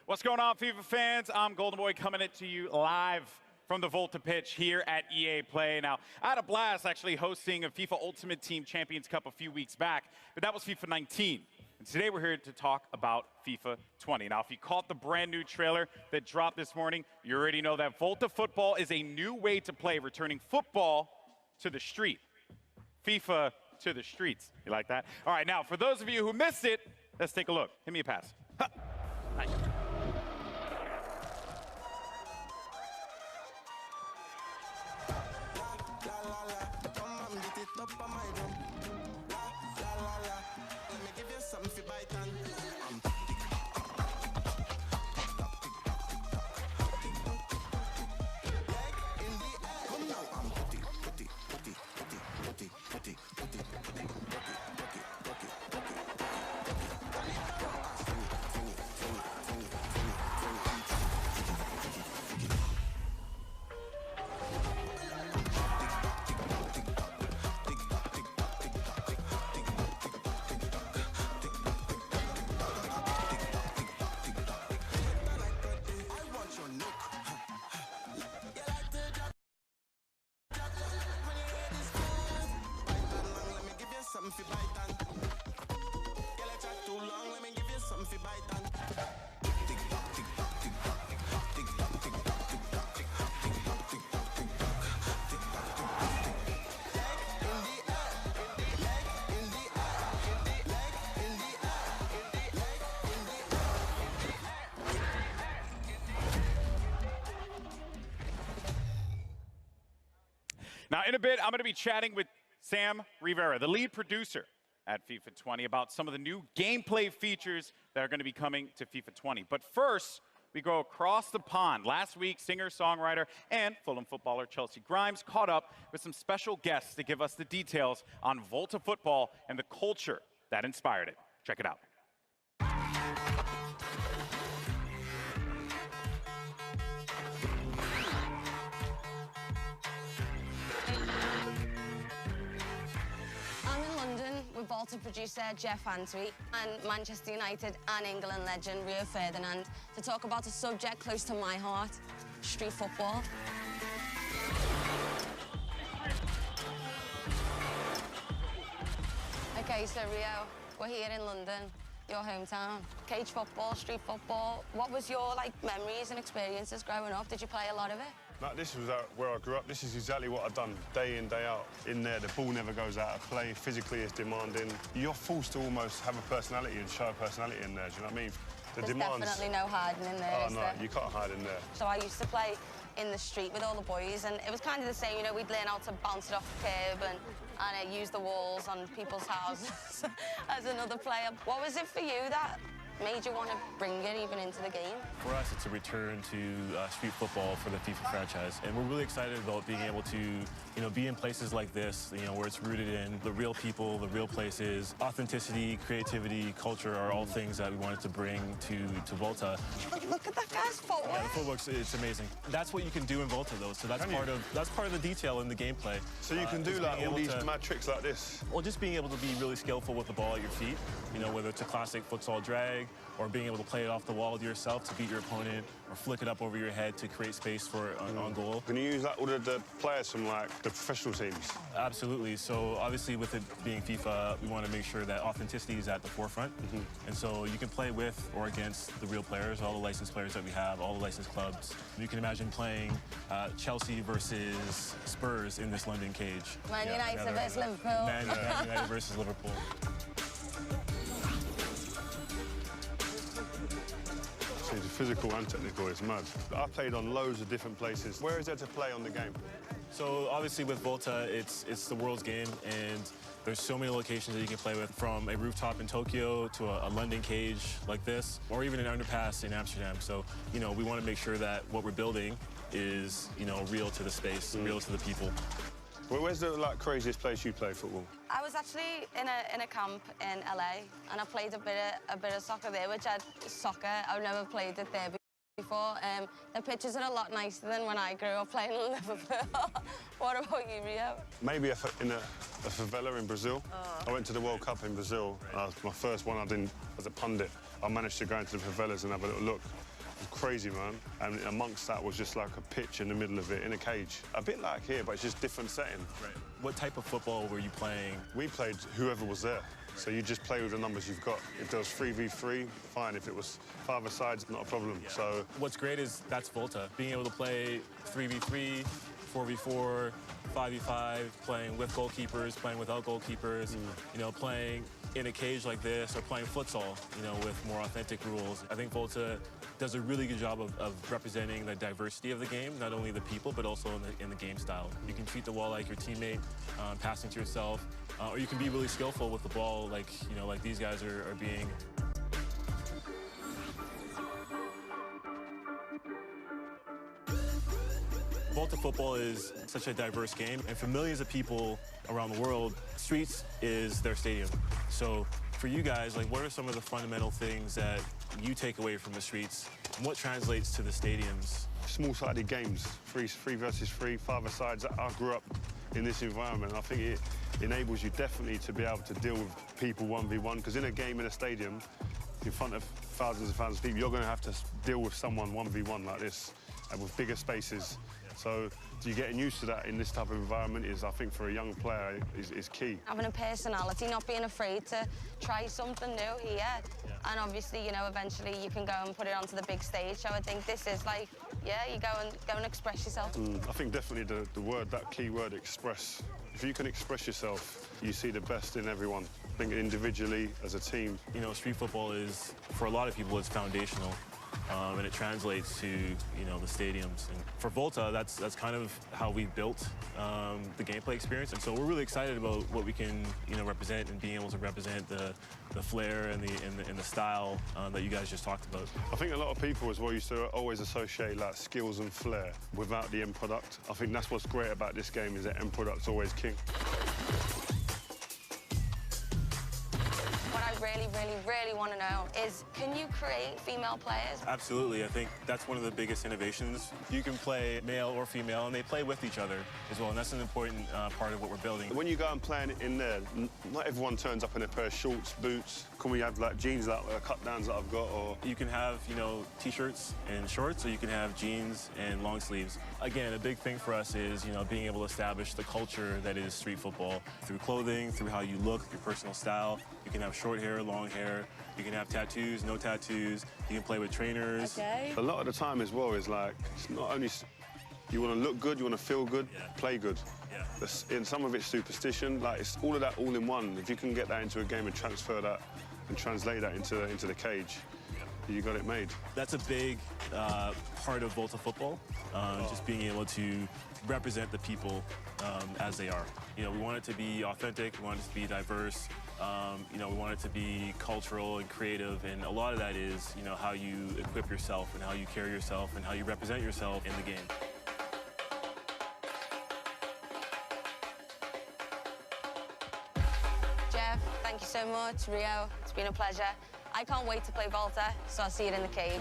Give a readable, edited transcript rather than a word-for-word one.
What's going on, FIFA fans? I'm Golden Boy coming to you live from the Volta pitch here at EA Play. Now, I had a blast actually hosting a FIFA Ultimate Team Champions Cup a few weeks back, but that was FIFA 19. And today we're here to talk about FIFA 20. Now, if you caught the brand new trailer that dropped this morning, you already know that Volta football is a new way to play, returning football to the street. FIFA to the streets. You like that? All right, now, for those of you who missed it, let's take a look. Give me a pass. Ha. Nice. Now, in a bit, I'm going to be chatting with Sam Rivera, the lead producer at FIFA 20, about some of the new gameplay features that are going to be coming to FIFA 20. But first, we go across the pond. Last week, singer-songwriter and Fulham footballer Chelsea Grimes caught up with some special guests to give us the details on Volta football and the culture that inspired it. Check it out. With Volta producer Jeff Antwi and Manchester United and England legend Rio Ferdinand to talk about a subject close to my heart, street football. Okay, so Rio, we're here in London, your hometown. Cage football, street football. What was your memories and experiences growing up? Did you play a lot of it? No, this was where I grew up. This is exactly what I've done day in, day out. In there, the ball never goes out of play. Physically, it's demanding. You're forced to almost have a personality and show a personality in there. Do you know what I mean? There's definitely no hiding in there. Oh, no, you can't hide in there. So I used to play in the street with all the boys, and it was kind of the same. You know, we'd learn how to bounce it off the curb and use the walls on people's houses as another player. What was it for you that made you want to bring it even into the game? For us, it's a return to street football for the FIFA franchise, and we're really excited about being able to, be in places like this, where it's rooted in the real people, the real places. Authenticity, creativity, culture are all things that we wanted to bring to Volta. Look at that guy's footwork. Yeah, the footwork, it's amazing. That's what you can do in Volta, though. So that's part of the detail in the gameplay. So you can do all these mad tricks like this. Well, just being able to be really skillful with the ball at your feet. Whether it's a classic futsal drag, or being able to play it off the wall to yourself to beat your opponent, or flick it up over your head to create space for on goal. Can you use all the players from the professional teams? Absolutely. So obviously with it being FIFA, we want to make sure that authenticity is at the forefront. And so you can play with or against the real players, all the licensed players that we have, all the licensed clubs. You can imagine playing Chelsea versus Spurs in this London cage. Man United versus Liverpool. Man United versus Liverpool. It's physical and technical, it's mad. I played on loads of different places. Where is there to play on the game? So obviously with Volta, it's the world's game, and there's so many locations that you can play with, from a rooftop in Tokyo to a London cage like this, or even an underpass in Amsterdam. So, we want to make sure that what we're building is, real to the space, real to the people. Well, where's the craziest place you play football? I was actually in a camp in LA, and I played a bit of soccer there, I've never played it there before. The pitches are a lot nicer than when I grew up playing in Liverpool. What about you, Rio? Maybe in a favela in Brazil. I went to the World Cup in Brazil. My first one I did as a pundit. I managed to go into the favelas and have a little look. Crazy, man. And amongst that was just like a pitch in the middle of it, in a cage. A bit like here, but it's just different setting. Right. What type of football were you playing? We played whoever was there. So you just play with the numbers you've got. If there was 3v3, fine. If it was 5-a-side, not a problem. Yeah. So what's great is that's Volta. Being able to play 3v3, 4v4, 5v5, playing with goalkeepers, playing without goalkeepers, you know, playing in a cage like this or playing futsal, you know, with more authentic rules. I think Volta does a really good job of representing the diversity of the game, not only the people, but also in the game style. You can treat the wall like your teammate, passing to yourself, or you can be really skillful with the ball, like, you know, like these guys are being. Volta football is such a diverse game, and for millions of people around the world, streets is their stadium. So for you guys, like, what are some of the fundamental things that you take away from the streets, and what translates to the stadiums? Small-sided games, three versus three, 5-a-sides. I grew up in this environment. I think it enables you definitely to be able to deal with people 1v1, because in a game in a stadium, in front of thousands and thousands of people, you're going to have to deal with someone 1v1 like this, and with bigger spaces. So you getting used to that in this type of environment is, I think, for a young player, is key. Having a personality, not being afraid to try something new here. And obviously, you know, eventually you can go and put it onto the big stage. So I think this is like, yeah, you go and express yourself. I think definitely the word, that key word, express. If you can express yourself, you see the best in everyone. I think individually, as a team. You know, street football is, for a lot of people, it's foundational. And it translates to, you know, the stadiums. And for Volta, that's kind of how we built the gameplay experience. And so we're really excited about what we can, you know, represent and being able to represent the flair and the style that you guys just talked about. I think a lot of people as well used to always associate like skills and flair without the end product. I think that's what's great about this game, is that end product's always king. Really want to know is, can you create female players? Absolutely. I think that's one of the biggest innovations. You can play male or female, and they play with each other as well, and that's an important part of what we're building. When you go and play in there, not everyone turns up in a pair of shorts, boots. Can we have like jeans, like cut downs that I've got, or? You can have, you know, t-shirts and shorts, or you can have jeans and long sleeves. Again, a big thing for us is, you know, being able to establish the culture that is street football through clothing, through how you look, your personal style. You can have short hair, long hair. You can have tattoos, no tattoos. You can play with trainers. Okay. A lot of the time as well is like, it's not only you want to look good, you want to feel good, play good. Yeah. And some of it's superstition, like it's all of that all in one. If you can get that into a game and transfer that and translate that into the cage, you got it made. That's a big part of Volta football, just being able to represent the people as they are. You know, we want it to be authentic, we want it to be diverse, you know, we want it to be cultural and creative, and a lot of that is, you know, how you equip yourself and how you carry yourself and how you represent yourself in the game. Jeff, thank you so much. Rio, it's been a pleasure. I can't wait to play Volta, so I'll see you in the cage.